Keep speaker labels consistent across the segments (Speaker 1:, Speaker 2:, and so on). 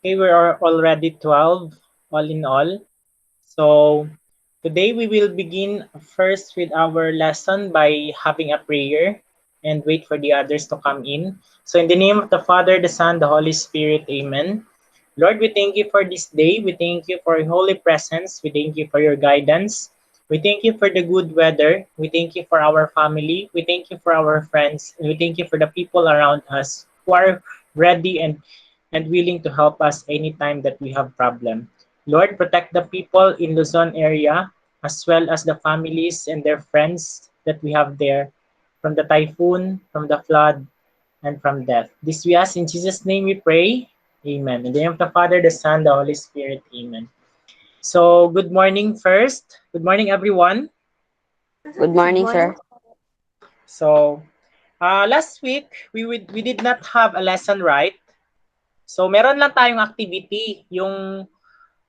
Speaker 1: Okay, we are already 12 all in all. So today we will begin first with our lesson by having a prayer and wait for the others to come in. So in the name of the Father, the Son, the Holy Spirit, amen. Lord, we thank you for this day. We thank you for your holy presence. We thank you for your guidance. We thank you for the good weather. We thank you for our family. We thank you for our friends. And we thank you for the people around us who are ready and willing to help us anytime that we have problem. Lord, protect the people in Luzon area as well as the families and their friends that we have there from the typhoon, from the flood, and from death. This we ask in Jesus' name we pray. Amen. In the name of the Father, the Son, the Holy Spirit. Amen. So, good morning first. Good morning, everyone.
Speaker 2: Good morning, sir.
Speaker 1: So, last week, we did not have a lesson, right? So, meron lang tayong activity, yung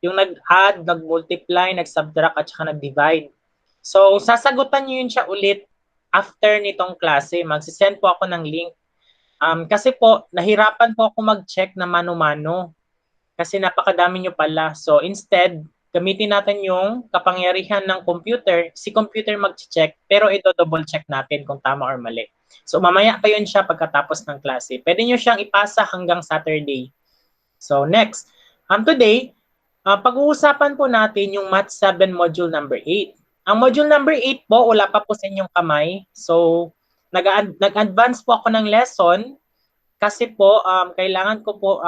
Speaker 1: nag-add, nag-multiply, nag-subtract, at saka nag-divide. So, sasagutan nyo yun siya ulit after nitong klase. Magsisend po ako ng link. Kasi po, nahirapan po ako mag-check na mano-mano. Kasi napakadami nyo pala. So, instead, gamitin natin yung kapangyarihan ng computer. Si computer mag-check, pero ito double check natin kung tama or mali. So, mamaya pa yun siya pagkatapos ng klase. Pwede nyo siyang ipasa hanggang Saturday. So, next. Today, pag-uusapan po natin yung Math 7 Module number 8. Ang Module number 8 po, wala pa po sa inyong kamay. So, nag-advance po ako ng lesson kasi po, kailangan ko po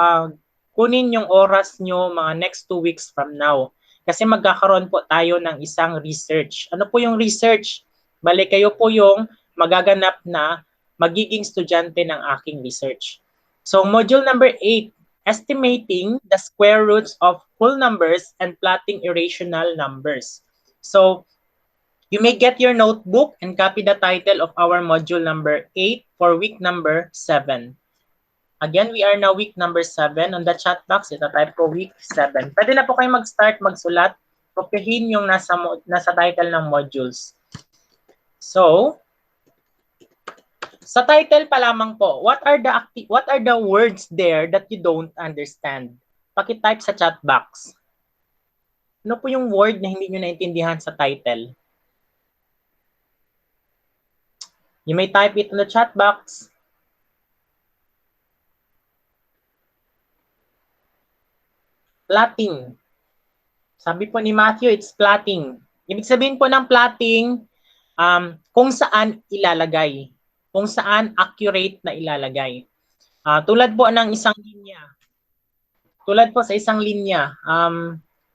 Speaker 1: kunin yung oras nyo mga next 2 weeks from now. Kasi magkakaroon po tayo ng isang research. Ano po yung research? Bali, kayo po yung magaganap na magiging estudyante ng aking research. So, module number 8, estimating the square roots of whole numbers and plotting irrational numbers. So, you may get your notebook and copy the title of our module number 8 for week number 7. Again, we are now week number 7. On the chat box, itatype ko week 7. Pwede na po kayo mag-start, magsulat. Kopyahin yung nasa title ng modules. So, sa title pa lamang po, what are the words there that you don't understand? Paki-type sa chat box. Ano po yung word na hindi nyo naintindihan sa title? You may type it in the chat box. Plotting. Sabi po ni Matthew, it's plotting. Ibig sabihin po ng plotting, kung saan ilalagay. Kung saan accurate na ilalagay. Tulad po ng isang linya. Tulad po sa isang linya,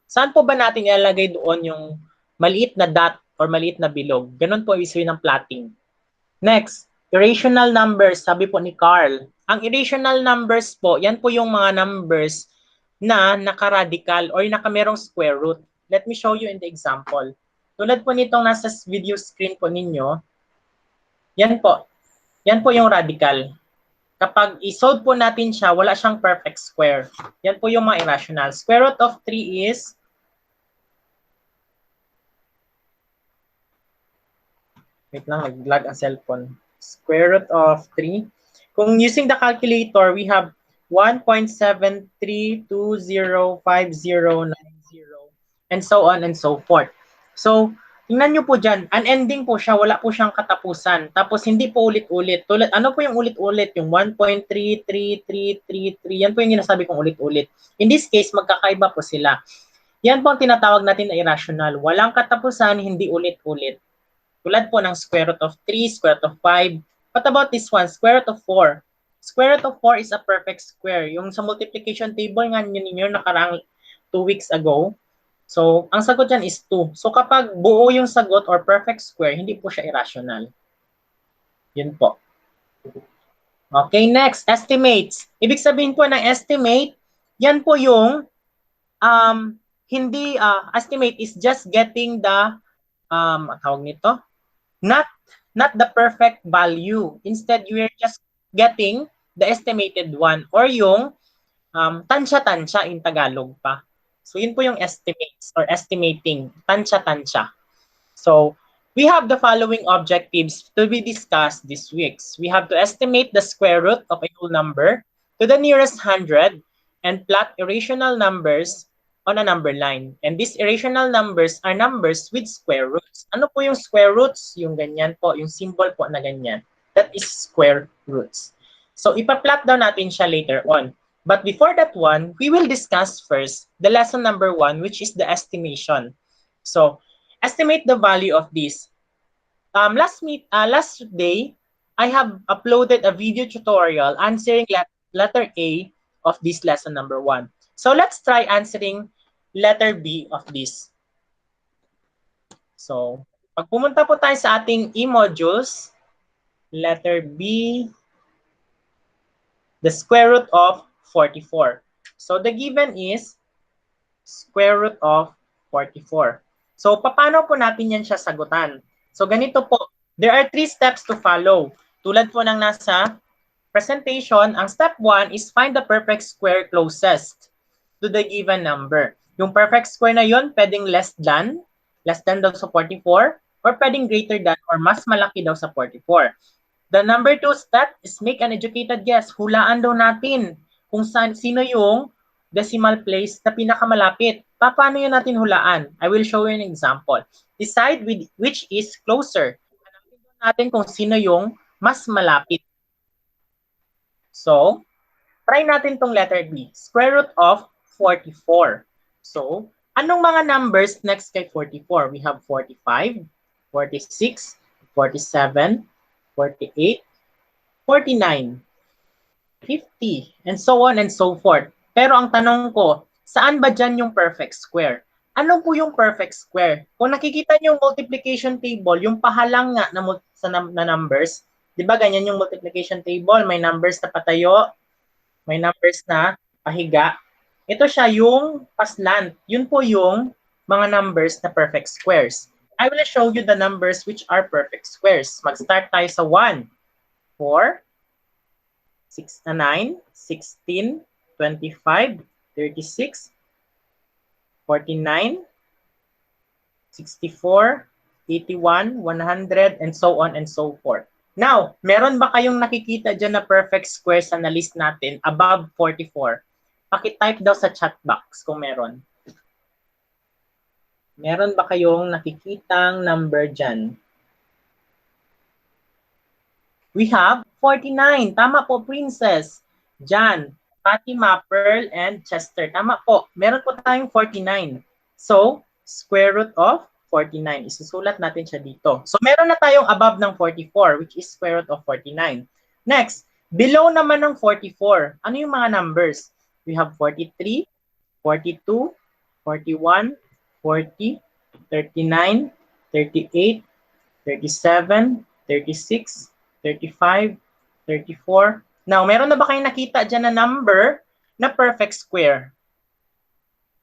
Speaker 1: saan po ba natin ilalagay doon yung maliit na dot or maliit na bilog? Ganun po ibig sabihin ng plotting. Next, irrational numbers, sabi po ni Carl. Ang irrational numbers po, yan po yung mga numbers na naka-radical or naka-merong square root. Let me show you in the example. Tulad po nitong nasa video screen po ninyo, yan po. Yan po yung radical. Kapag i-solve po natin siya, wala siyang perfect square. Yan po yung mga irrational. Square root of 3 is wait lang, nag-lag ang cellphone. Square root of 3. Kung using the calculator, we have 1.73205090 and so on and so forth. So, tingnan nyo po dyan, unending po siya, wala po siyang katapusan. Tapos hindi po ulit-ulit. Ano po yung ulit-ulit? Yung 1.33333, yan po yung sinasabi kong ulit-ulit. In this case, magkakaiba po sila. Yan po ang tinatawag natin na irrational. Walang katapusan, hindi ulit-ulit. Tulad po ng square root of 3, square root of 5. What about this one? Square root of 4. Square root of 4 is a perfect square. Yung sa multiplication table nga ninyo nakarang 2 weeks ago, so, ang sagot dyan is 2. So, kapag buo yung sagot or perfect square, hindi po siya irrational. Yun po. Okay, next, estimates. Ibig sabihin po ng estimate, yan po yung estimate is just getting the, tawag nito, not the perfect value. Instead, you are just getting the estimated one or yung tansya-tansya in Tagalog pa. So, yun po yung estimates or estimating, tansya-tansya. So, we have the following objectives to be discussed this week. We have to estimate the square root of a whole number to the nearest 100 and plot irrational numbers on a number line. And these irrational numbers are numbers with square roots. Ano po yung square roots? Yung ganyan po, yung symbol po na ganyan. That is square roots. So, ipa-plot daw natin siya later on. But before that one, we will discuss first the lesson number 1, which is the estimation. So, estimate the value of this. Last day, I have uploaded a video tutorial answering letter A of this lesson number 1. So let's try answering letter B of this. So, pag pumunta po tayo sa ating e-modules, letter B, the square root of 44. So the given is square root of 44. So paano po natin yan siya sagutan? So ganito po, there are 3 steps to follow. Tulad po ng nasa presentation, ang step 1 is find the perfect square closest to the given number. Yung perfect square na yun, pwedeng less than daw sa 44, or pwedeng greater than or mas malaki daw sa 44. The number 2 step is make an educated guess. Hulaan daw natin kung sino yung decimal place na pinakamalapit. Paano yun natin hulaan? I will show you an example. Decide which is closer. Hanapin natin kung sino yung mas malapit. So, try natin tong letter B. Square root of 44. So, anong mga numbers next kay 44? We have 45, 46, 47, 48, 49, 50, and so on and so forth. Pero ang tanong ko, saan ba dyan yung perfect square? Ano po yung perfect square? Kung nakikita niyo yung multiplication table, yung pahalang nga na numbers, di ba ganyan yung multiplication table? May numbers na patayo, may numbers na pahiga. Ito siya yung paslant. Yun po yung mga numbers na perfect squares. I will show you the numbers which are perfect squares. Mag-start tayo sa 1, 4, 6, 9, 16, 25, 36, 49, 64, 81, 100, and so on and so forth. Now, meron ba kayong nakikita dyan na perfect squares na list natin above 44? Paki-type daw sa chat box kung meron. Meron ba kayong nakikitang number dyan? We have 49. Tama po, Princess. Jan, Fatima, Pearl, and Chester. Tama po. Meron po tayong 49. So, square root of 49. Isusulat natin siya dito. So, meron na tayong above ng 44, which is square root of 49. Next, below naman ng 44. Ano yung mga numbers? We have 43, 42, 41, 40, 39, 38, 37, 36, 35, 34. Now, meron na ba kayong nakita dyan na number na perfect square?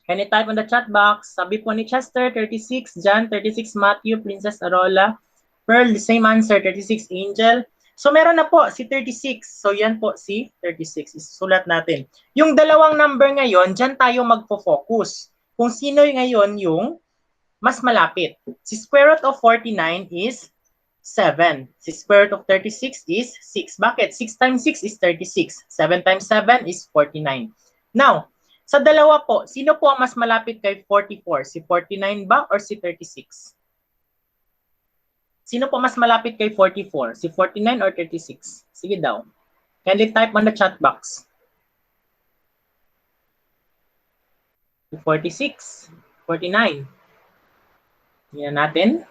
Speaker 1: Can you type on the chat box? Sabi po ni Chester, 36, John, 36, Matthew, Princess Arola, Pearl, the same answer, 36, Angel. So, meron na po si 36. So, yan po si 36. Isusulat natin. Yung dalawang number ngayon, dyan tayo magpo-focus. Kung sino ngayon yung mas malapit. Si square root of 49 is 7. Si square root of 36 is 6. Bakit? 6 times 6 is 36. 7 times 7 is 49. Now, sa dalawa po, sino po ang mas malapit kay 44? Si 49 ba or si 36? Sino po mas malapit kay 44? Si 49 or 36? Sige daw. Kindly type on the chat box. 46, 49. Tingnan natin.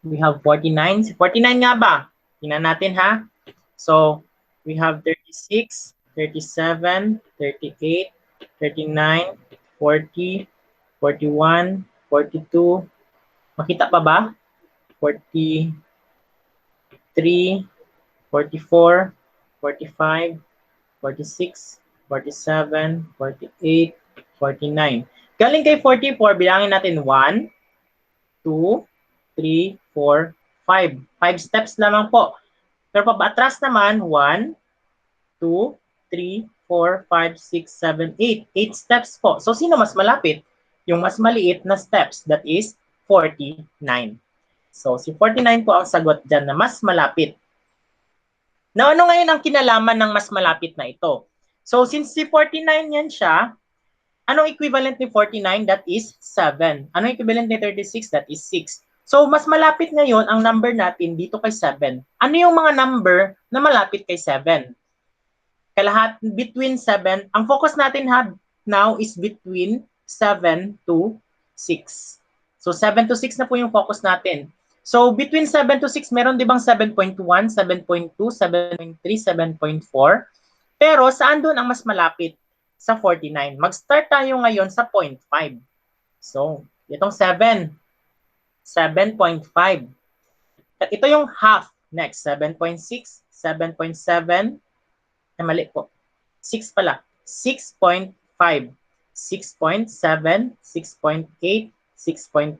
Speaker 1: We have 49. 49 nga ba? Tingnan natin ha. So, we have 36, 37, 38, 39, 40, 41, 42. Makita pa ba? 43, 44, 45, 46, 47, 48, 49. Galing kay 44, bilangin natin 1, 2, 3, 4, 5. 5 steps lamang po. Pero pabatras naman, 1, 2, 3, 4, 5, 6, 7, 8. 8 steps po. So, sino mas malapit? Yung mas maliit na steps, that is 49. So, si 49 po ang sagot dyan na mas malapit. Now, ano ngayon ang kinalaman ng mas malapit na ito? So, since si 49 yan siya, anong equivalent ni 49? That is 7. Anong equivalent ni 36? That is 6. So, mas malapit ngayon ang number natin dito kay 7. Ano yung mga number na malapit kay 7? Kalahat between 7. Ang focus natin now is between 7 to 6. So, 7 to 6 na po yung focus natin. So, between 7 to 6, meron di bang 7.1, 7.2, 7.3, 7.4? Pero, saan doon ang mas malapit? Sa 49. Mag-start tayo ngayon sa 0.5. So, itong 7. 7.5. At ito yung half. Next, 7.6, 7.7. Ay, mali po. 6 pala. 6.5. 6.7, 6.8, 6.9,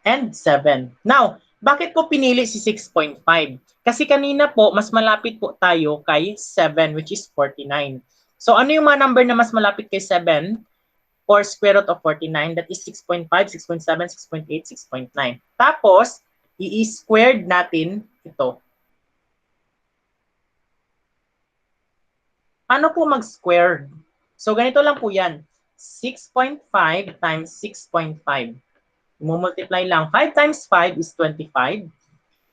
Speaker 1: and 7. Now, bakit ko pinili si 6.5? Kasi kanina po, mas malapit po tayo kay 7, which is 49. So, ano yung mga number na mas malapit kay 7? Or square root of 49, that is 6.5, 6.7, 6.8, 6.9. Tapos, i-squared natin ito. Ano po mag-squared? So, ganito lang po yan. 6.5 times 6.5. Multiply lang. 5 times 5 is 25.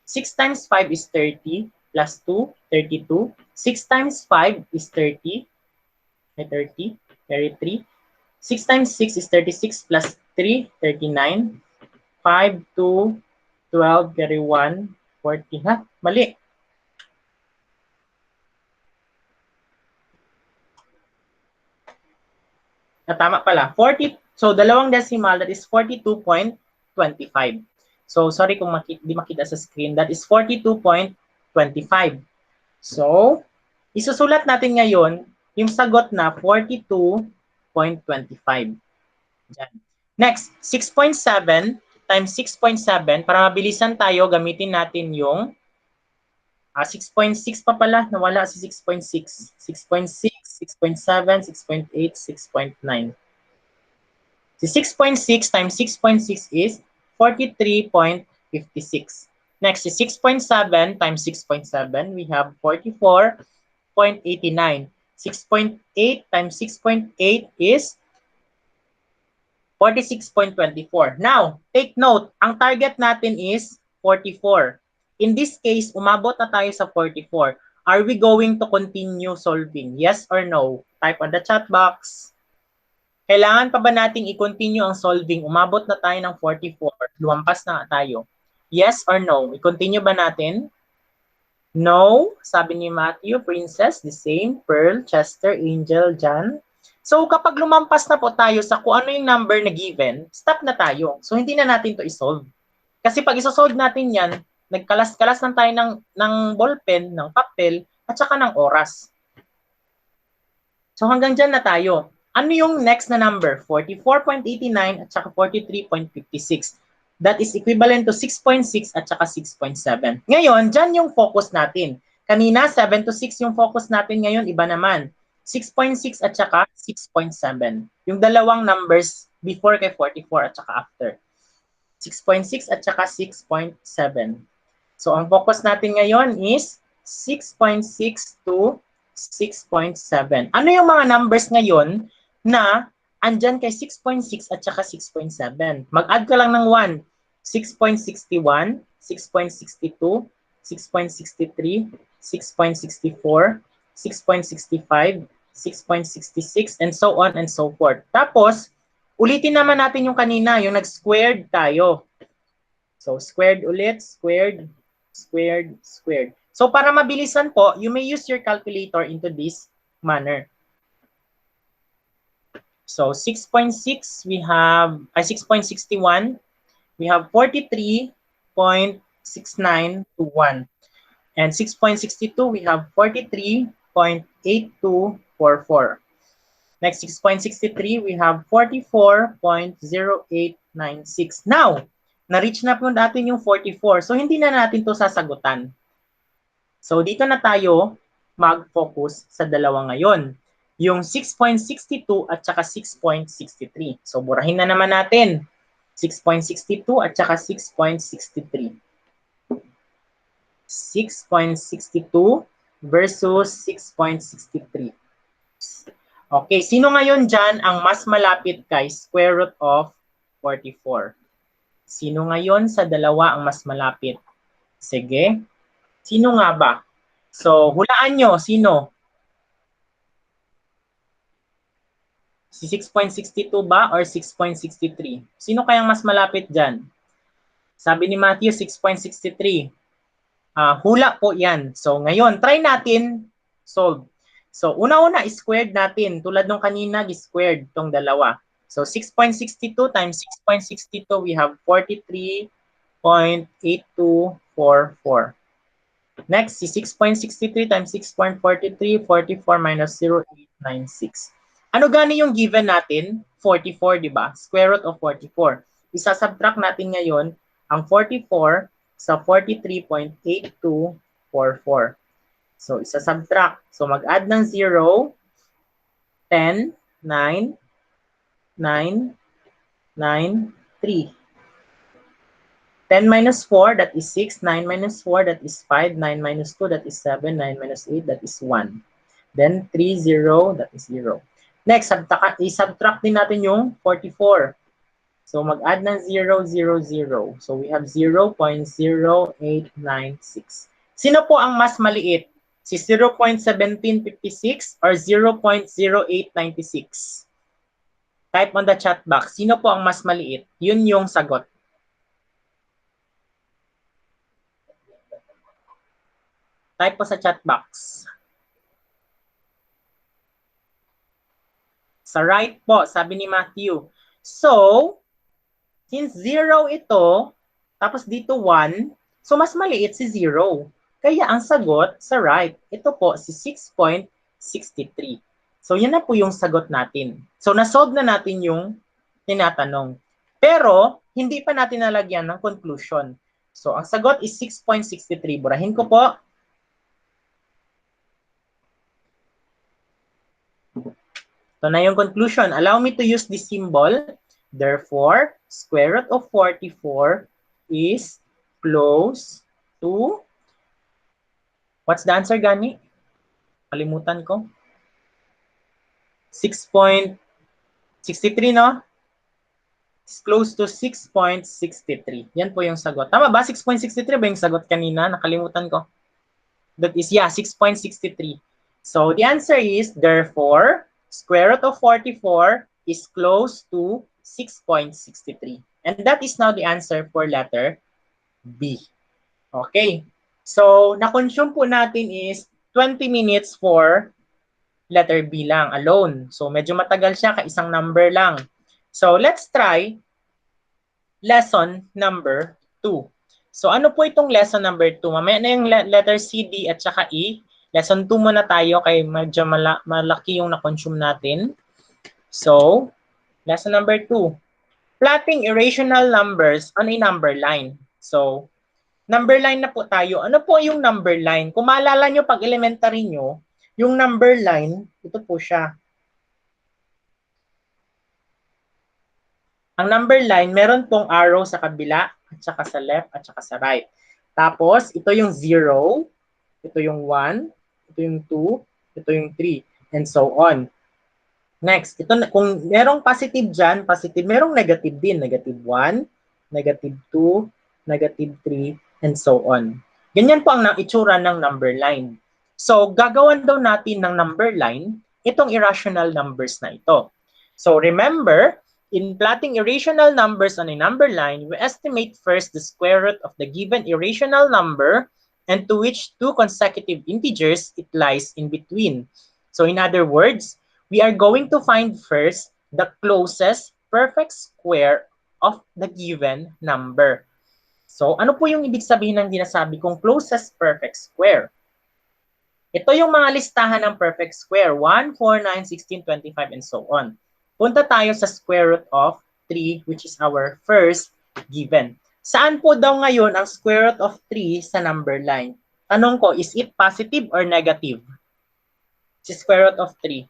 Speaker 1: 6 times 5 is 30. Plus 2, 32. 6 times 5 is 30. May 30. Carry 3. 6 times 6 is 36. Plus 3, 39. 5, 2, 12. Carry 1, 40. Ha? Mali. Tama pala. 40. So, dalawang decimal, that is 42.25. So, sorry kung di makita sa screen. That is 42.25. So, isusulat natin ngayon yung sagot na 42.25. Next, 6.7 times 6.7. Para mabilisan tayo, gamitin natin yung 6.6 pa pala. Nawala si 6.6. 6.6, 6.7, 6.8, 6.9. Si 6.6 times 6.6 is 43.56. Next, si 6.7 times 6.7, we have 44.89. 6.8 times 6.8 is 46.24. Now, take note, ang target natin is 44. In this case, umabot na tayo sa 44. Are we going to continue solving? Yes or no? Type on the chat box. Kailangan pa ba nating i-continue ang solving? Umabot na tayo ng 44. Lumampas na tayo. Yes or no? I-continue ba natin? No. Sabi ni Matthew, Princess, the same. Pearl, Chester, Angel, John. So, kapag lumampas na po tayo sa kung ano yung number na given, stop na tayo. So, hindi na natin to isolve. Kasi pag isosolve natin yan, nagkalas-kalas lang tayo ng ballpen, ng papel, at saka ng oras. So, hanggang dyan na tayo. Ano yung next na number? 44.89 at saka 43.56. That is equivalent to 6.6 at saka 6.7. Ngayon, dyan yung focus natin. Kanina, 7 to 6 yung focus natin. Ngayon, iba naman. 6.6 at saka 6.7. Yung dalawang numbers before kay 44 at saka after. 6.6 at saka 6.7. So, ang focus natin ngayon is 6.6 to 6.7. Ano yung mga numbers ngayon na andyan kay 6.6 at saka 6.7? Mag-add ka lang ng 1. 6.61, 6.62, 6.63, 6.64, 6.65, 6.66, and so on and so forth. Tapos, ulitin naman natin yung kanina, yung nag-squared tayo. So, squared ulit, squared, squared, squared. So, para mabilisan po, you may use your calculator into this manner. So, 6.6, we have, 6.61, we have 43.69 to 1. And 6.62, we have 43.8244. Next, 6.63, we have 44.0896. Now, na-reach na po natin yung 44. So, hindi na natin to sasagutan. So, dito na tayo mag-focus sa dalawa ngayon. Yung 6.62 at saka 6.63. So, burahin na naman natin. 6.62 at saka 6.63. 6.62 versus 6.63. Okay, sino ngayon dyan ang mas malapit kay square root of 44? Sino ngayon sa dalawa ang mas malapit? Sige. Sino nga ba? So, hulaan nyo. Sino? Si 6.62 ba or 6.63? Sino kayang mas malapit dyan? Sabi ni Matthew, 6.63. Hula po yan. So, ngayon, try natin solve. So, una-una, squared natin. Tulad nung kanina, squared tong dalawa. So, 6.62 times 6.62, we have 43.8244. Next, si 6.63 times 6.43, 44 minus 0.896. Ano gani yung given natin? 44, di ba? Square root of 44. Isa-subtract natin ngayon ang 44 sa 43.8244. So, isa-subtract. So, mag-add ng 0, 10, 9, 9, 9, 3. 10 minus 4, that is 6. 9 minus 4, that is 5. 9 minus 2, that is 7. 9 minus 8, that is 1. Then 3, 0, that is 0. Next, i-subtract din natin yung 44. So, mag-add ng 0, 0, 0. So, we have 0.0896. Sino po ang mas maliit? Si 0.1756 or 0.0896? Type on the chat box. Sino po ang mas maliit? Yun yung sagot. Type po sa chat box. Sa right po, sabi ni Matthew. So, since 0 ito, tapos dito 1, so mas maliit si 0. Kaya ang sagot sa right, ito po si 6.63. So, yan na po yung sagot natin. So, nasolve na natin yung tinatanong. Pero, hindi pa natin nalagyan ng conclusion. So, ang sagot is 6.63. Burahin ko po. So, na yung conclusion. Allow me to use this symbol. Therefore, square root of 44 is close to, what's the answer, Gani? Kalimutan ko. 6.63, no? It's close to 6.63. Yan po yung sagot. Tama ba? 6.63 ba yung sagot kanina? Nakalimutan ko. That is, yeah, 6.63. So, the answer is, therefore, square root of 44 is close to 6.63. And that is now the answer for letter B. Okay. So, na-consume po natin is 20 minutes for letter B lang, alone. So, medyo matagal siya, isang number lang. So, let's try lesson number 2. So, ano po itong lesson number 2? Mamaya na yung letter C, D, at saka E. Lesson 2 muna tayo kay medyo malaki yung na-consume natin. So, lesson number 2. Plotting irrational numbers on a number line. So, number line na po tayo. Ano po yung number line? Kung maalala nyo pag elementary nyo, yung number line, ito po siya. Ang number line, meron pong arrow sa kabila, at saka sa left, at saka sa right. Tapos, ito yung 0, ito yung 1, ito yung 2, ito yung 3, and so on. Next, ito, kung merong positive dyan, positive, merong negative din. Negative 1, negative 2, negative 3, and so on. Ganyan po ang itsura ng number line. So, gagawan daw natin ng number line itong irrational numbers na ito. So, remember, in plotting irrational numbers on a number line, we estimate first the square root of the given irrational number and to which two consecutive integers it lies in between. So, in other words, we are going to find first the closest perfect square of the given number. So, ano po yung ibig sabihin ng dinasabi kong closest perfect square? Ito yung mga listahan ng perfect square, 1, 4, 9, 16, 25, and so on. Punta tayo sa square root of 3, which is our first given. Saan po daw ngayon ang square root of 3 sa number line? Tanong ko, is it positive or negative? Si square root of 3.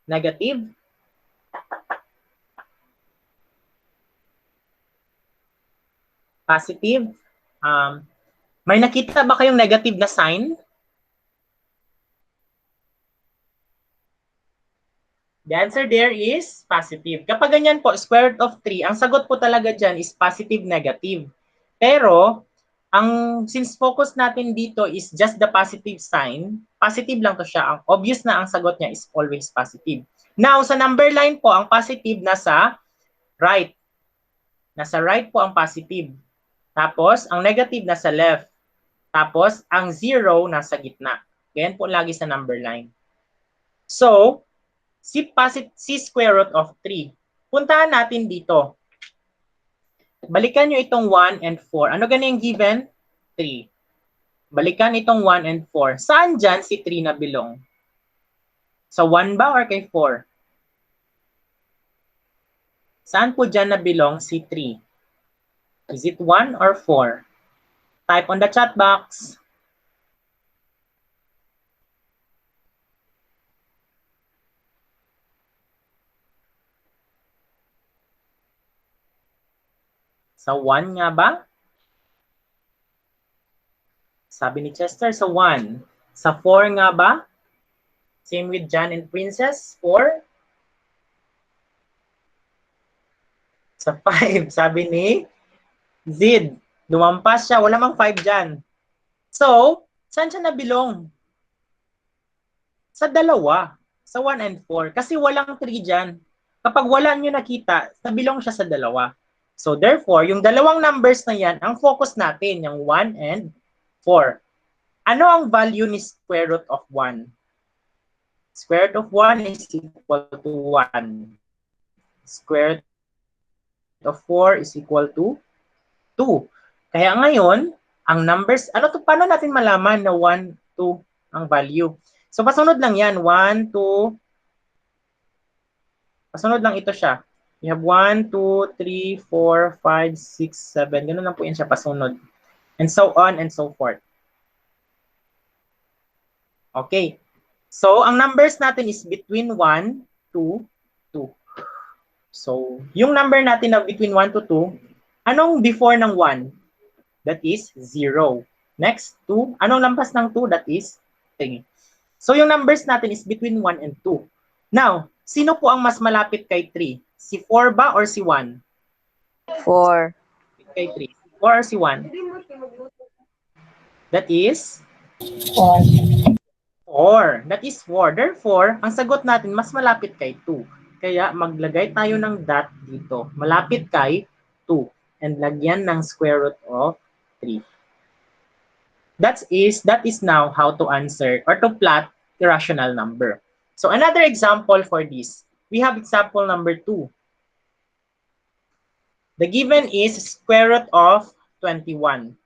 Speaker 1: Negative? Positive. May nakita ba kayong negative na sign? The answer there is positive. Kapag ganyan po, square root of 3, ang sagot po talaga dyan is positive, negative. Pero, since focus natin dito is just the positive sign, positive lang to siya. Ang obvious na ang sagot niya is always positive. Now, sa number line po, ang positive nasa right. Nasa right po ang positive. Tapos, ang negative nasa left. Tapos, ang 0 nasa gitna. Ganyan po lagi sa number line. So, si square root of 3. Puntahan natin dito. Balikan nyo itong 1 and 4. Ano ganyan given? 3. Balikan itong 1 and 4. Saan dyan si 3 na belong? Sa 1 ba or kay 4? Saan po dyan na belong si 3? Is it 1 or 4? Type on the chat box. Sa 1 nga ba? Sabi ni Chester, sa 1. Sa 4 nga ba? Same with John and Princess, 4. Sa 5, sabi ni Zid. Lumampas siya, wala mang 5 dyan. So, saan siya nabilong? Sa 2. Sa 1 and 4. Kasi walang 3 dyan. Kapag wala nyo nakita, nabilong siya sa 2. So therefore, yung dalawang numbers na yan, ang focus natin, yung 1 and 4. Ano ang value ni square root of 1? Square root of 1 is equal to 1. Square root of 4 is equal to 2. Kaya ngayon, ang numbers, paano natin malaman na 1, 2 ang value? So pasunod lang yan, 1, 2, pasunod lang ito siya. You have 1, 2, 3, 4, 5, 6, 7. Ganun lang po yan siya pasunod. And so on and so forth. Okay. So, ang numbers natin is between 1 to 2. So, yung number natin na between 1 to 2, anong before ng 1? That is 0. Next, 2. Anong lampas ng 2? That is 3. So, yung numbers natin is between 1 and 2. Now, sino po ang mas malapit kay 3? Si 4 ba or si 1?
Speaker 2: 4.
Speaker 1: Kay 3. 4 or si 1? That is?
Speaker 2: 4.
Speaker 1: 4. That is 4. Therefore, ang sagot natin mas malapit kay 2. Kaya maglagay tayo ng dot dito. Malapit kay 2. And lagyan ng square root of 3. That is now how to answer or to plot irrational number. So another example for this. We have example number 2. The given is square root of 21.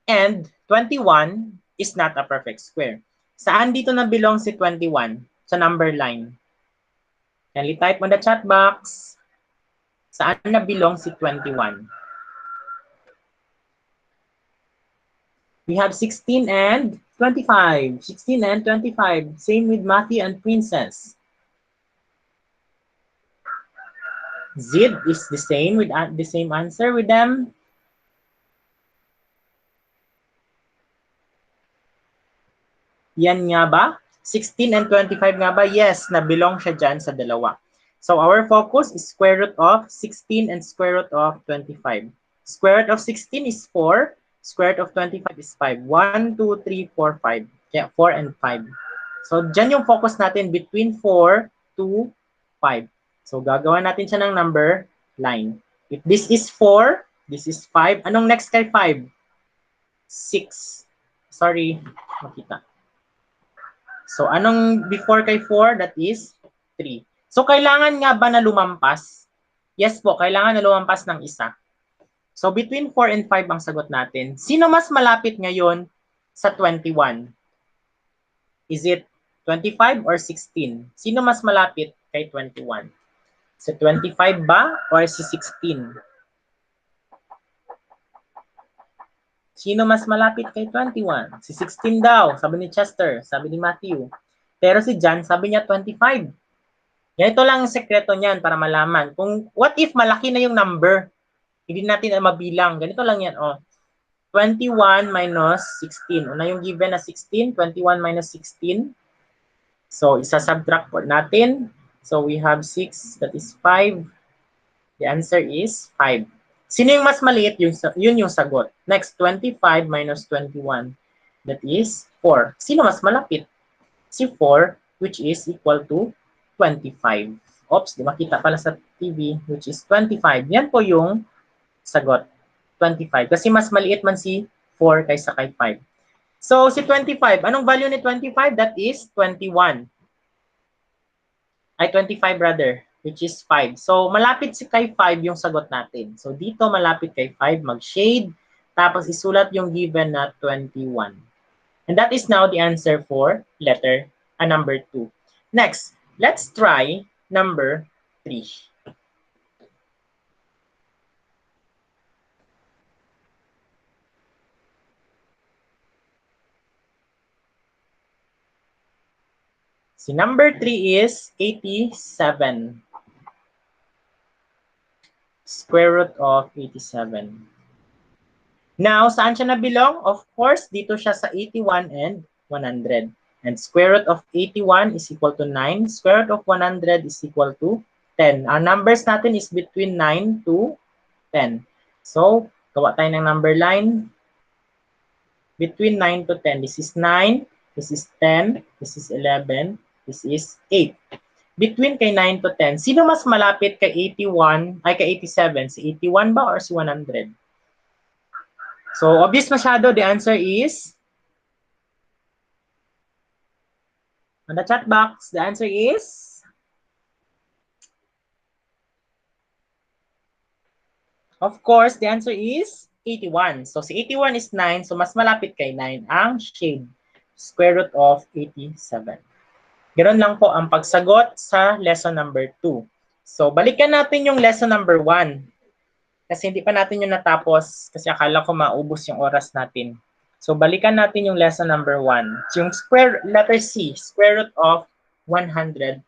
Speaker 1: And 21 is not a perfect square. Saan dito na belong si 21? Sa number line. Kindly type on the chat box. Saan na belong si 21? We have 16 and 25. 16 and 25. Same with Matthew and Princess. Zid is the same with the same answer with them. Yan nga ba? 16 and 25 nga ba? Yes, na-belong siya dyan sa dalawa. So our focus is square root of 16 and square root of 25. Square root of 16 is 4. Square root of 25 is 5. 1, 2, 3, 4, 5. Yeah, 4 and 5. So dyan yung focus natin between 4 to 5. So gagawa natin siya ng number line. If this is 4, this is 5. Anong next kay 5? 6. Sorry, makita. So, anong before kay 4? That is 3. So, kailangan nga ba na lumampas? Yes po, kailangan na lumampas ng isa. So, between 4 and 5 ang sagot natin. Sino mas malapit ngayon sa 21? Is it 25 or 16? Sino mas malapit kay 21? Si 25 ba or si 16? Sino mas malapit kay 21? Si 16 daw, sabi ni Chester, sabi ni Matthew. Pero si John, sabi niya 25. Ganito lang ang sekreto niyan para malaman. Kung what if malaki na yung number? Hindi natin mabilang. Ganito lang yan, oh. 21 minus 16. Una yung given na 16, 21 minus 16. So, isa-subtract po natin. So, we have 6, that is 5. The answer is 5. Sino yung mas maliit? Yun yung sagot. Next, 25 minus 21. That is 4. Sino mas malapit? Si 4, which is equal to 25. Oops, di makita pala sa TV, which is 25. Yan po yung sagot, 25. Kasi mas maliit man si 4 kaysa kay 5. So, si 25, anong value ni 25? That is 21. Ay, 25 rather, which is 5. So, malapit si kay 5 yung sagot natin. So, dito malapit kay 5, mag-shade, tapos isulat yung given na 21. And that is now the answer for number 2. Next, let's try number 3. Si number 3 is 87. Square root of 87. Now, saan siya nabilong? Of course, dito siya sa 81 and 100. And square root of 81 is equal to 9. Square root of 100 is equal to 10. Ang numbers natin is between 9 to 10. So, gawa tayo ng number line. Between 9 to 10. This is 9. This is 10. This is 11. This is 8. Between kay 9 to 10, sino mas malapit kay 81, ay kay 87? Si 81 ba or si 100? So, obvious masyado, the answer is, on the chat box, the answer is, of course, the answer is 81. So, si 81 is 9, so mas malapit kay 9 ang shade, square root of 87. Ganoon lang po ang pagsagot sa lesson number 2. So, balikan natin yung lesson number 1. Kasi hindi pa natin yung natapos kasi akala ko maubos yung oras natin. So, balikan natin yung lesson number 1. Yung letter C, square root of 125.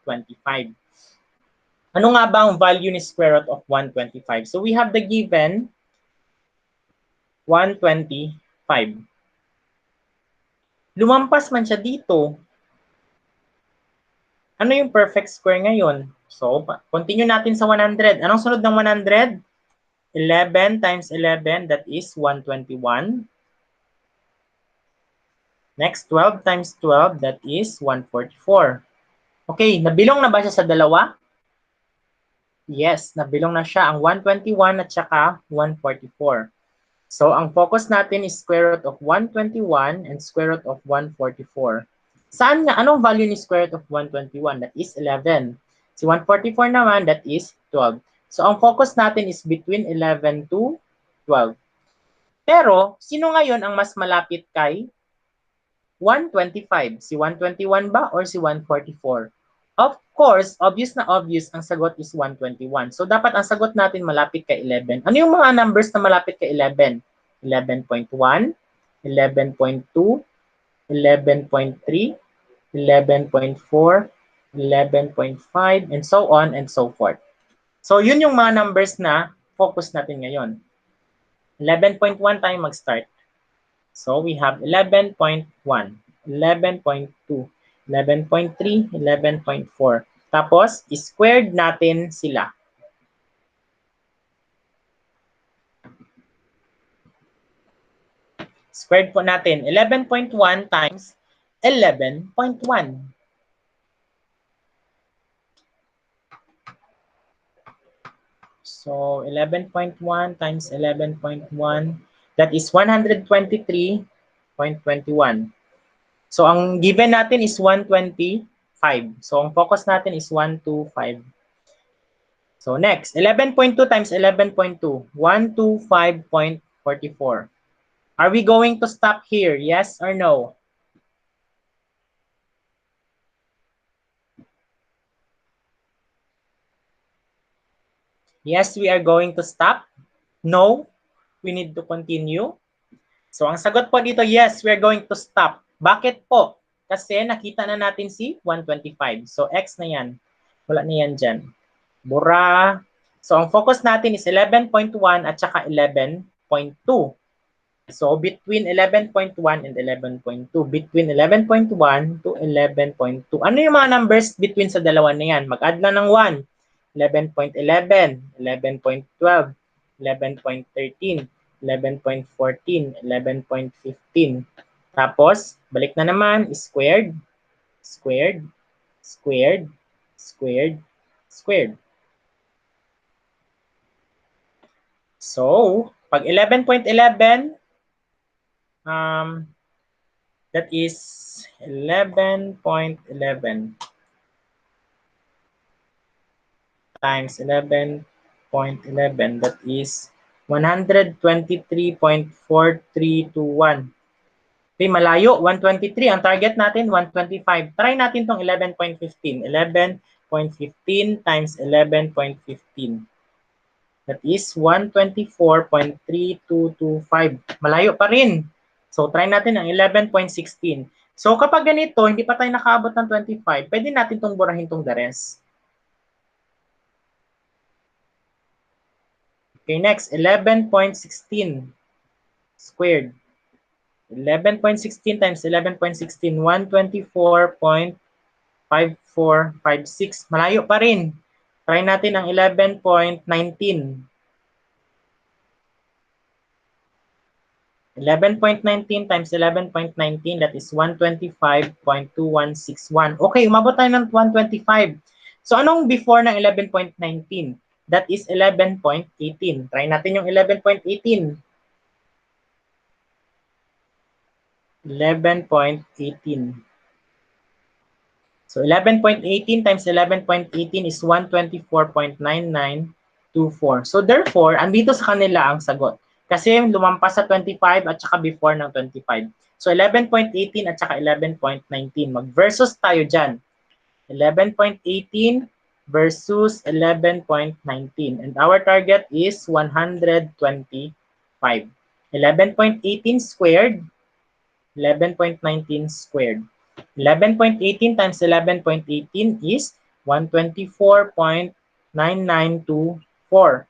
Speaker 1: Ano nga ba ang value ni square root of 125? So, we have the given 125. Lumampas man siya dito. Ano yung perfect square ngayon? So, continue natin sa 100. Anong sunod ng 100? 11 times 11, that is 121. Next, 12 times 12, that is 144. Okay, nabilong na ba siya sa dalawa? Yes, nabilong na siya ang 121 at saka 144. So, ang focus natin is square root of 121 and square root of 144. Saan nga? Anong value ni square root of 121? That is 11. Si 144 naman, that is 12. So, ang focus natin is between 11 to 12. Pero, sino ngayon ang mas malapit kay 125? Si 121 ba or si 144? Of course, obvious na obvious, ang sagot is 121. So, dapat ang sagot natin malapit kay 11. Ano yung mga numbers na malapit kay 11? 11.1, 11.2, 11.3, 11.4, 11.5, and so on and so forth. So, yun yung mga numbers na focus natin ngayon. 11.1 tayo mag-start. So, we have 11.1, 11.2, 11.3, 11.4. Tapos, squared natin sila. Squared po natin. 11.1 times 11.1. So, 11.1 times 11.1, that is 123.21. So, ang given natin is 125. So, ang focus natin is 125. So, next, 11.2 times 11.2, 125.44. Are we going to stop here? Yes or no? Yes, we are going to stop. No, we need to continue. So, ang sagot po dito, yes, we are going to stop. Bakit po? Kasi nakita na natin si 125. So, X na yan. Wala na yan dyan. Bura. So, ang focus natin is 11.1 at saka 11.2. So, between 11.1 and 11.2. Between 11.1 to 11.2. Ano yung mga numbers between sa dalawa na yan? Mag-add na ng 1. 11.11, 11.12, 11.13, 11.14, 11.15. Tapos, balik na naman, squared, squared, squared, squared, squared. So, pag 11.11, that is 11.11 times 11.11, that is 123.4321. Okay, malayo, 123. Ang target natin, 125. Try natin tong 11.15. 11.15 times 11.15. That is 124.3225. Malayo pa rin. So, try natin ang 11.16. So, kapag ganito, hindi pa tayo nakaabot ng 25, pwede natin itong burahin itong the rest. Okay, next, 11.16 squared. 11.16 times 11.16, 124.5456. Malayo pa rin. Try natin ang 11.19. 11.19 times 11.19, that is 125.2161. Okay, umabot tayo ng 125. So, anong before ng 11.19? That is 11.18. Try natin yung 11.18. 11.18. So, 11.18 times 11.18 is 124.9924. So, therefore, andito sa kanila ang sagot. Kasi lumampas sa 25 at saka before ng 25. So, 11.18 at saka 11.19. Mag-versus tayo dyan. 11.18 versus 11.19. And our target is 125. 11.18 squared, 11.19 squared. 11.18 times 11.18 is 124.9924.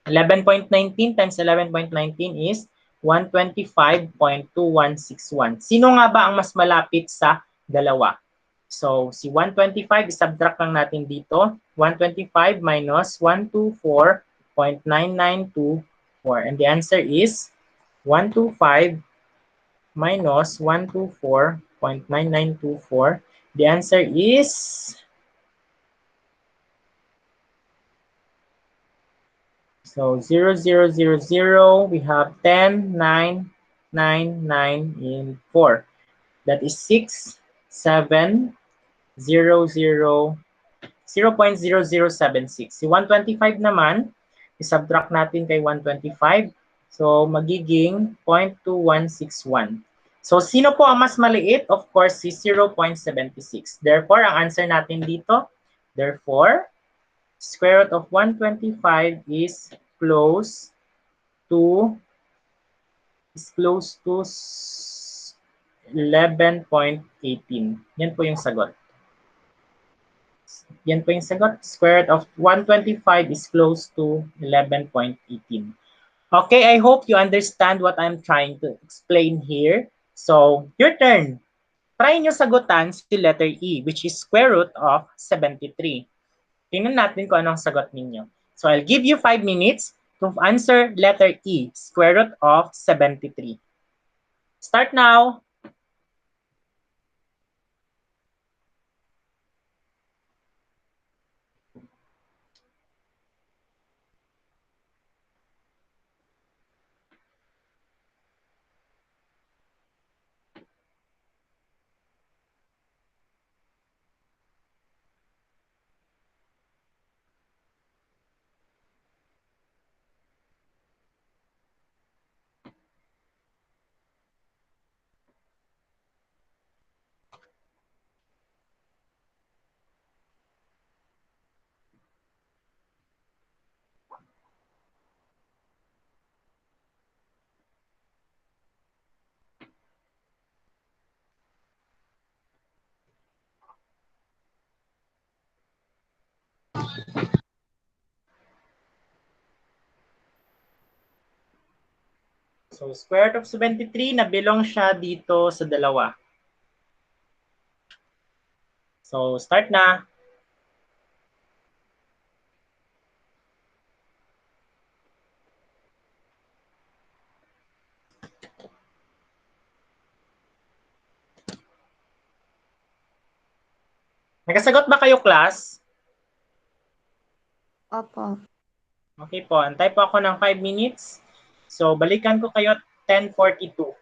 Speaker 1: 11.19 times 11.19 is 125.2161. Sino nga ba ang mas malapit sa dalawa? So, si 125, isubtract lang natin dito. 125 minus 124.9924. And the answer is 125 minus 124.9924. The answer is, so 0, 0, 0, 0. We have 10, 9, 9, 9 in 4. That is 6, 7, 0, 0, 0.0076. Si 125 naman, isubtract natin kay 125. So, magiging 0.2161. So, sino po ang mas maliit? Of course, si 0.76. Therefore, ang answer natin dito, therefore, square root of 125 is close to 11.18. Yan po yung sagot. Yan po yung sagot. Square root of 125 is close to 11.18. Okay, I hope you understand what I'm trying to explain here. So, your turn. Try nyo sagutan si letter E, which is square root of 73. Tingnan natin kung anong sagot ninyo. So, I'll give you 5 minutes to answer letter E, square root of 73. Start now. So, square root of 73 na belong siya dito sa dalawa. So, start na. Nakasagot ba kayo, class?
Speaker 2: Opo.
Speaker 1: Okay po, antay po ako ng 5 minutes. So, balikan ko kayo 10:42.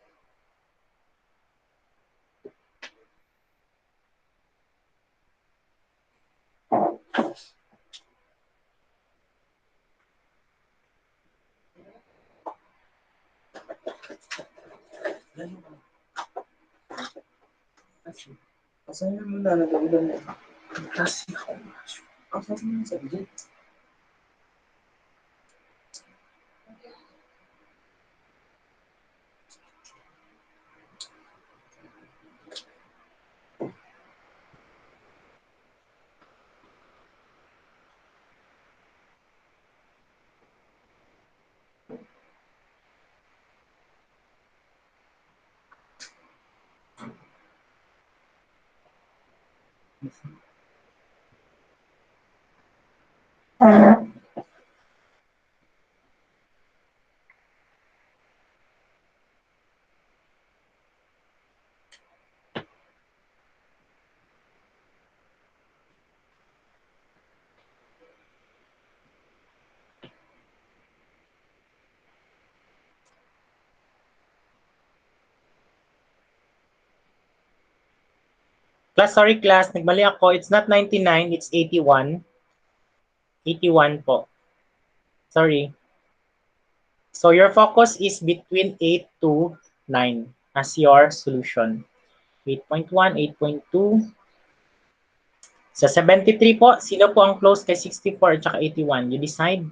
Speaker 3: Asahin mo na, nag-ulan mo. Kasi ako, asahin mo sa bigit.
Speaker 1: Class, sorry class, nagmali ako. It's not 99, it's 81. 81 po. Sorry. So your focus is between 8 to 9 as your solution. 8.1, 8.2. Sa 73 po, sino po ang close kay 64 at saka 81? You decide.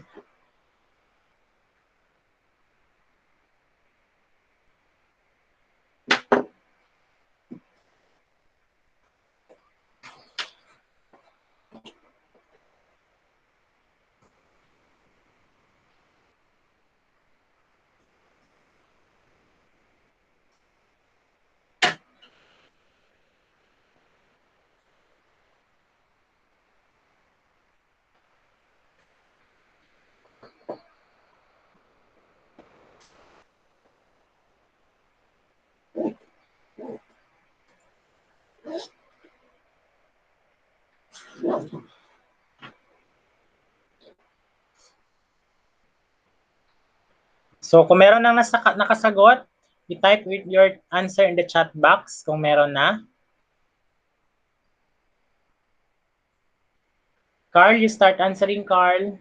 Speaker 1: So kung meron nang nakasagot, i-type with your answer in the chat box kung meron na. Carl, you start answering, Carl.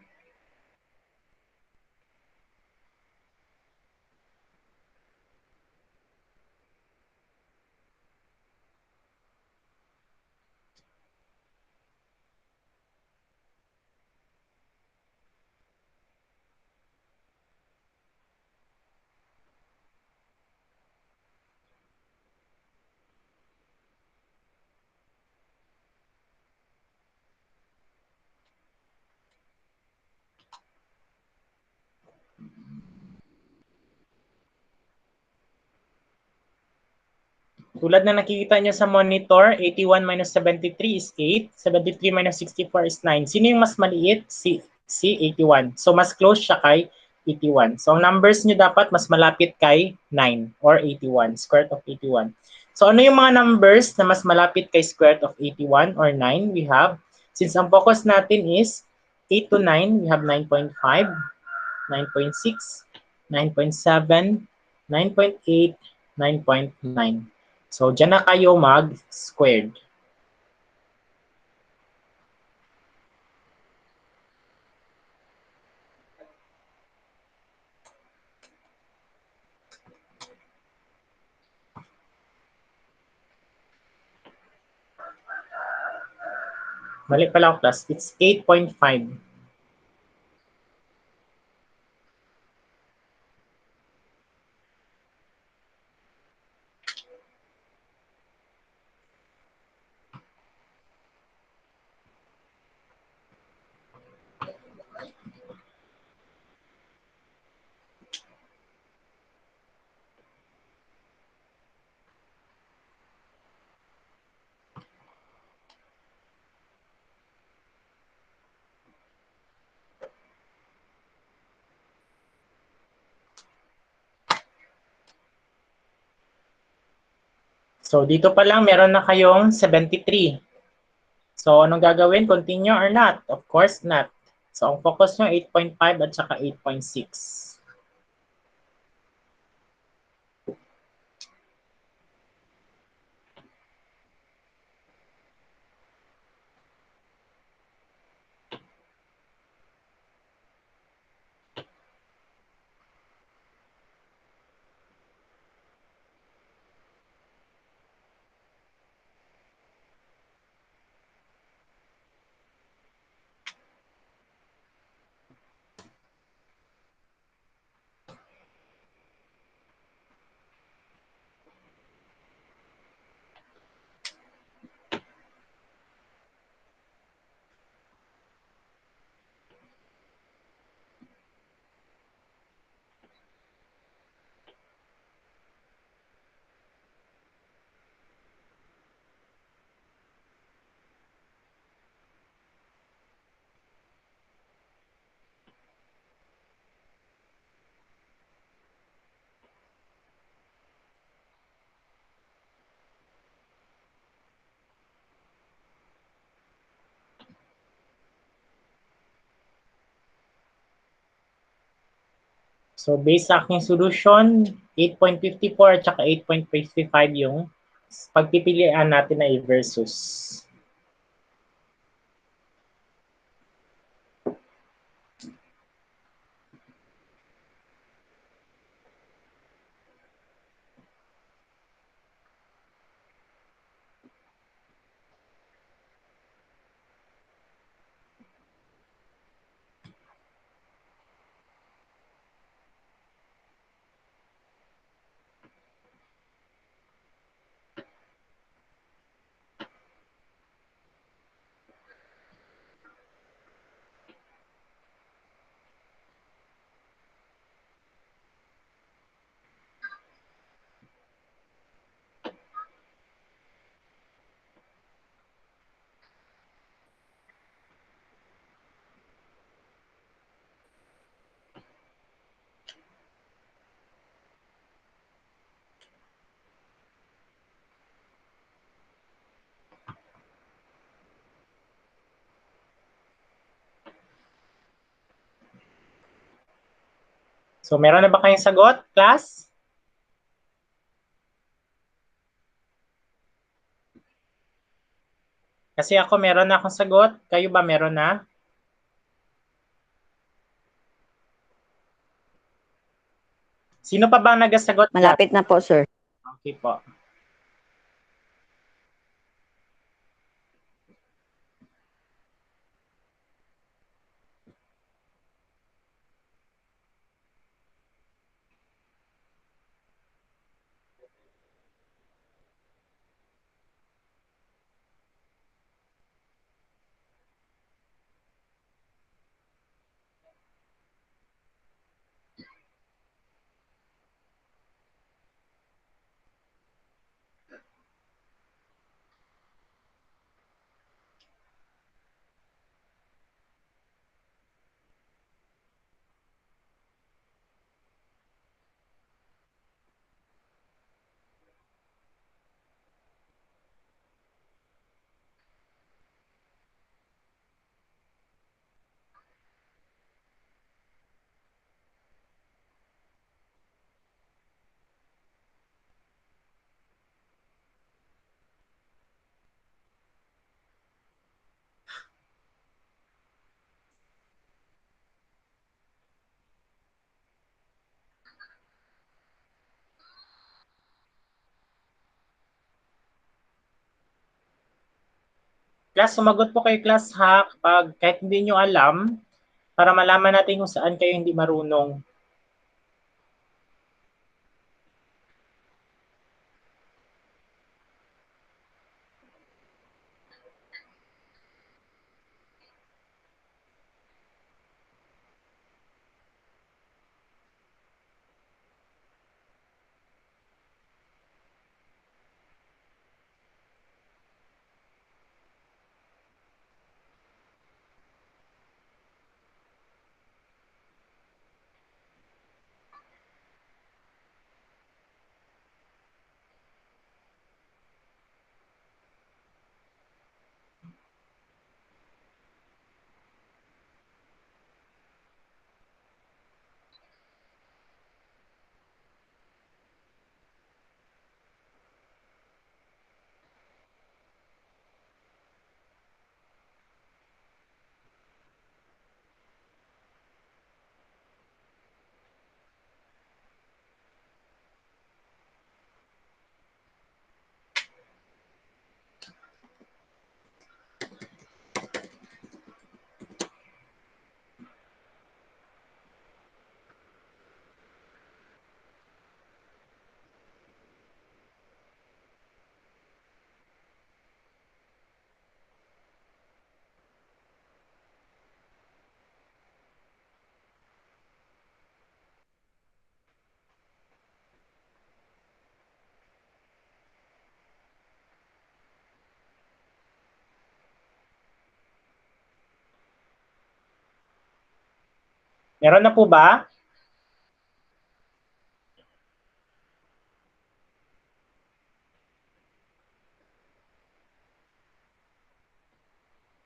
Speaker 1: Tulad na nakikita nyo sa monitor, 81 minus 73 is 8. 73 minus 64 is 9. Sino yung mas maliit? Si 81. So mas close siya kay 81. So ang numbers nyo dapat mas malapit kay 9 or 81, square root of 81. So ano yung mga numbers na mas malapit kay square root of 81 or 9? We have, since ang focus natin is 8 to 9, we have 9.5, 9.6, 9.7, 9.8, 9.9. So, dyan na kayo mag-squared. Mali pala ako, class. It's 8.5. So, dito pa lang meron na kayong 73. So, anong gagawin? Continue or not? Of course not. So, ang focus nyo 8.5 at saka 8.6. So, based sa aking solution, 8.54 at saka 8.55 yung pagpipilian natin na i-versus. So, meron na ba kayong sagot, class? Kasi ako meron na akong sagot. Kayo ba meron na? Sino pa bang nagasagot?
Speaker 2: Malapit na po, sir.
Speaker 1: Okay po. Class, sumagot po kayo class ha kapag kahit hindi nyo alam para malaman natin kung saan kayo hindi marunong. Meron na po ba?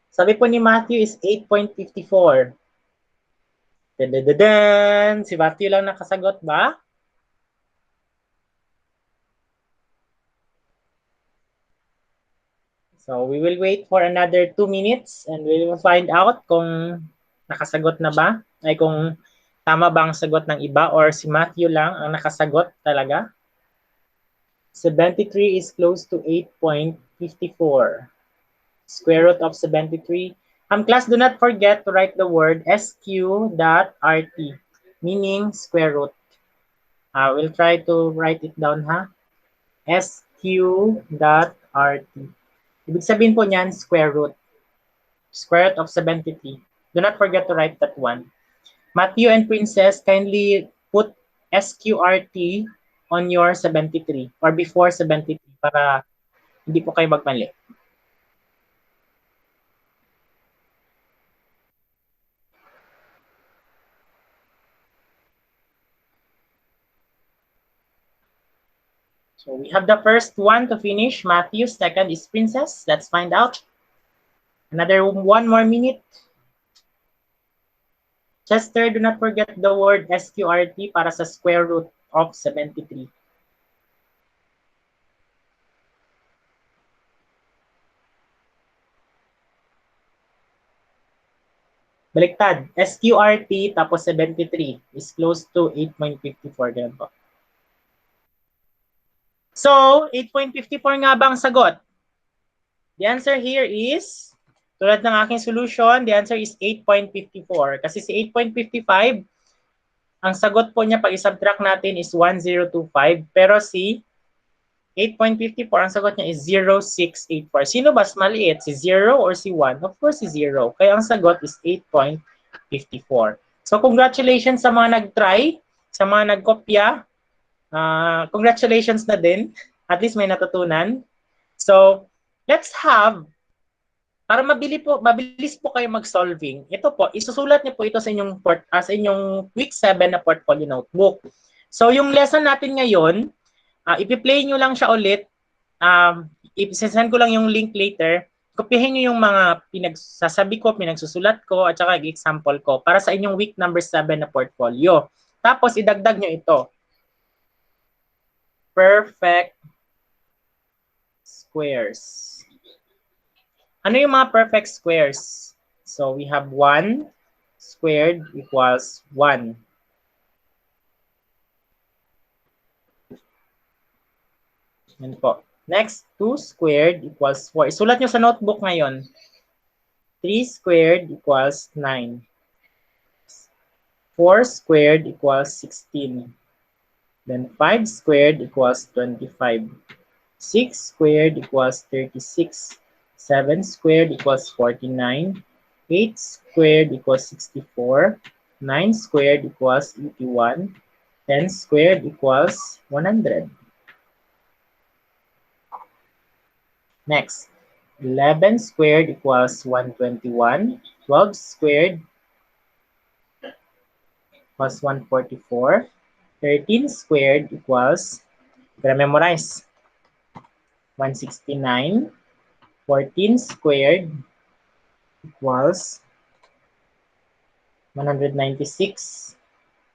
Speaker 1: Sabi po ni Matthew is 8.54. Dadadadan! Si Matthew lang nakasagot ba? So, we will wait for another 2 minutes and we will find out kung nakasagot na ba, ay kung tama ba ang sagot ng iba or si Matthew lang ang nakasagot talaga. 73 is close to 8.54. Square root of 73. Class, do not forget to write the word sq.rt, meaning square root. We'll try to write it down, ha? sq.rt. Ibig sabihin po niyan, square root. Square root of 73. Do not forget to write that one. Matthew and Princess, kindly put SQRT on your 73 or before 73 para hindi po kayo magmali. So we have the first one to finish. Matthew, second is Princess. Let's find out. Another 1 more minute. Chester, do not forget the word SQRT para sa square root of 73. Baliktad, SQRT tapos 73 is close to 8.54. Ganun po. So, 8.54 nga ba ang sagot? The answer here is, tulad ng aking solution, the answer is 8.54. Kasi si 8.55, ang sagot po niya pag i-subtract natin is 1025. Pero si 8.54, ang sagot niya is 0684. Sino ba mas maliit? Si 0 or si 1? Of course, si 0. Kaya ang sagot is 8.54. So, congratulations sa mga nag-try, sa mga nagkopya. Congratulations na din. At least may natutunan. So, let's have, para mabilis po kayo mag-solving, ito po, isusulat niyo po ito sa inyong week 7 na portfolio notebook. So, yung lesson natin ngayon, ipi-play nyo lang siya ulit. I-send ko lang yung link later. Kopyahin nyo yung mga pinagsasabi ko, pinagsusulat ko, at saka example ko para sa inyong week number 7 na portfolio. Tapos, idagdag nyo ito. Perfect squares. Ano yung mga perfect squares? So, we have 1 squared equals 1. Yan po. Next, 2 squared equals 4. Isulat nyo sa notebook ngayon. 3 squared equals 9. 4 squared equals 16. Then 5 squared equals 25. 6 squared equals 36. 7 squared equals 49. 8 squared equals 64. 9 squared equals 81. 10 squared equals 100. Next, 11 squared equals 121. 12 squared equals 144. 13 squared equals, memorize, 169. 14 squared equals 196.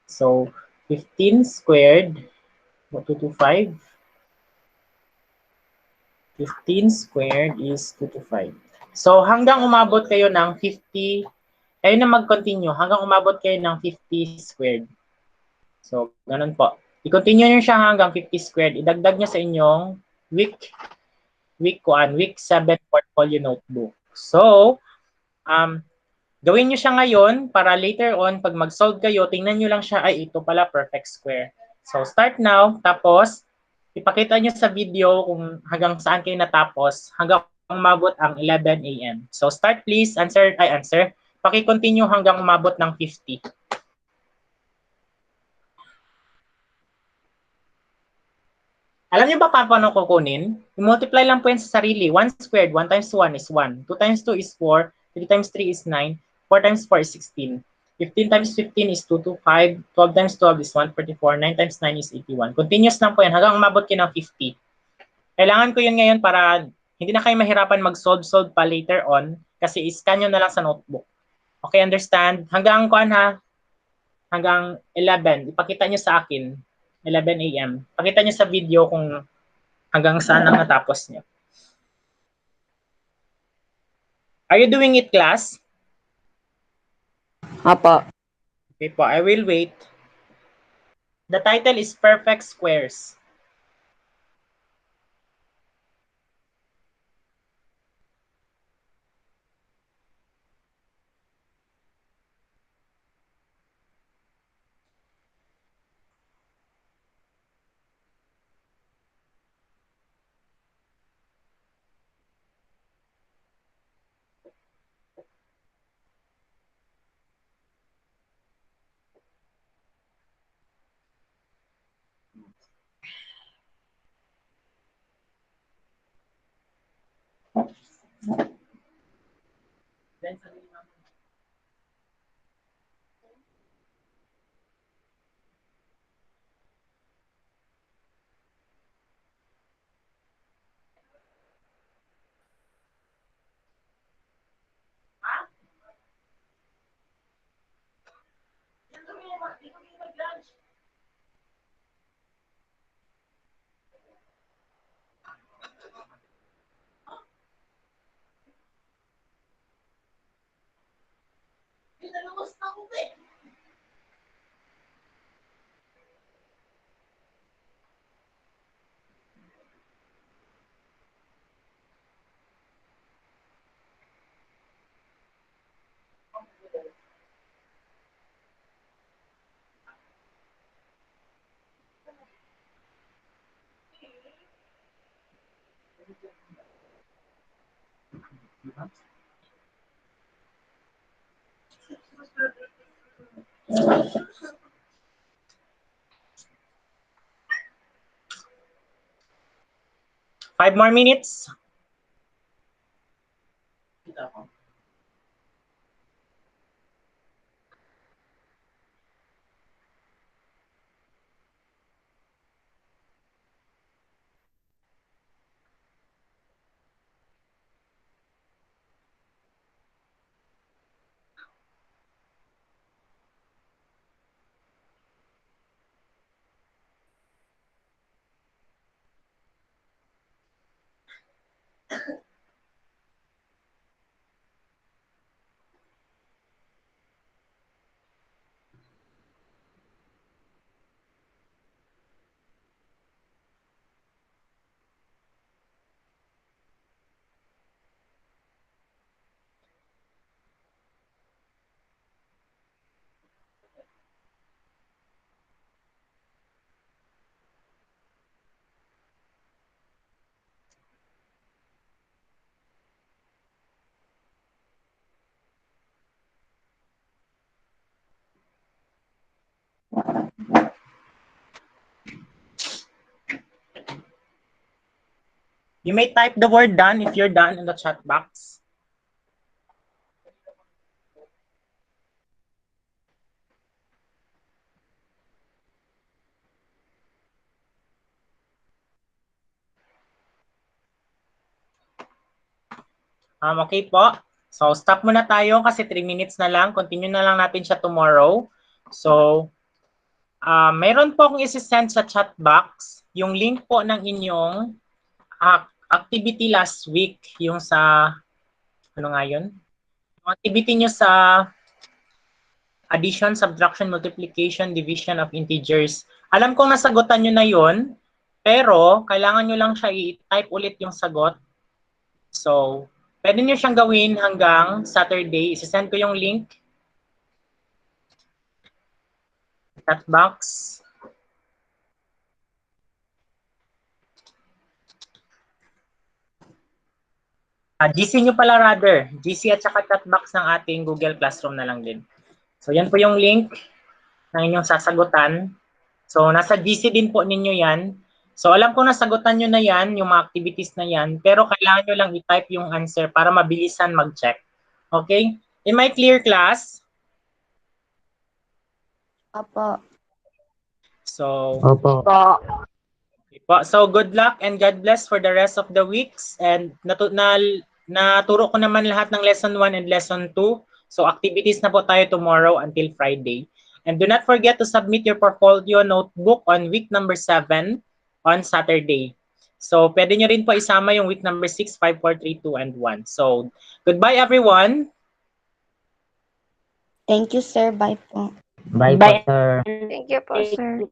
Speaker 1: So, 15 squared, 225. 15 squared is 225. So, hanggang umabot kayo ng 50, kayo na mag-continue, hanggang umabot kayo ng 50 squared. So, ganun po. I-continue nyo siya hanggang 50 squared. Idagdag nyo sa inyong week 7 portfolio notebook. So, gawin nyo siya ngayon para later on, pag mag-solve kayo, tingnan nyo lang siya, ay, ito pala perfect square. So, start now. Tapos, ipakita nyo sa video kung hanggang saan kayo natapos, hanggang umabot ang 11 a.m. So, start please. Answer. Paki-continue hanggang umabot ng 50. Alam niyo ba paano kukunin? I-multiply lang po yan sa sarili. 1 squared, 1 times 1 is 1. 2 times 2 is 4. 3 times 3 is 9. 4 times 4 is 16. 15 times 15 is 225. 12 times 12 is 144. 9 times 9 is 81. Continuous lang po yan hanggang umabot kayo ng 50. Kailangan ko yun ngayon para hindi na kayo mahirapan mag-solve pa later on kasi iscan nyo na lang sa notebook. Okay, understand? Hanggang kuan ha? Hanggang 11. Ipakita nyo sa akin. 11 a.m. Pakita nyo sa video kung hanggang saan ang natapos nyo. Are you doing it, class?
Speaker 2: Apa.
Speaker 1: Okay po, I will wait. The title is Perfect Squares. Five more minutes. You may type the word done if you're done in the chat box. Okay po. So, stop muna tayo kasi 3 minutes na lang. Continue na lang natin siya tomorrow. So, meron po akong isi-send sa chat box yung link po ng inyong activity last week. Yung sa, ano nga yun? Yung activity nyo sa addition, subtraction, multiplication, division of integers. Alam kong nasagutan nyo na yun, pero kailangan nyo lang siya i-type ulit yung sagot. So, pwede nyo siyang gawin hanggang Saturday. Isasend ko yung link. Chat box. GC nyo pala rather. GC at saka chat box ng ating Google Classroom na lang din. So, yan po yung link ng inyong sasagutan. So, nasa GC din po ninyo yan. So, alam ko nasagutan nyo na yan, yung mga activities na yan, pero kailangan nyo lang i-type yung answer para mabilisan mag-check. Okay? Am I clear, class?
Speaker 2: Opo.
Speaker 1: So,
Speaker 4: Opo.
Speaker 1: okay po. So good luck and God bless for the rest of the weeks. And naturo ko naman lahat ng lesson 1 and lesson 2. So activities na po tayo tomorrow until Friday. And do not forget to submit your portfolio notebook on week number 7 on Saturday. So pwede nyo rin po isama yung week number 6, 5, 4, 3, 2, and 1. So goodbye everyone.
Speaker 2: Thank you, sir. Bye po.
Speaker 4: Bye po, sir.
Speaker 2: Thank you po, sir.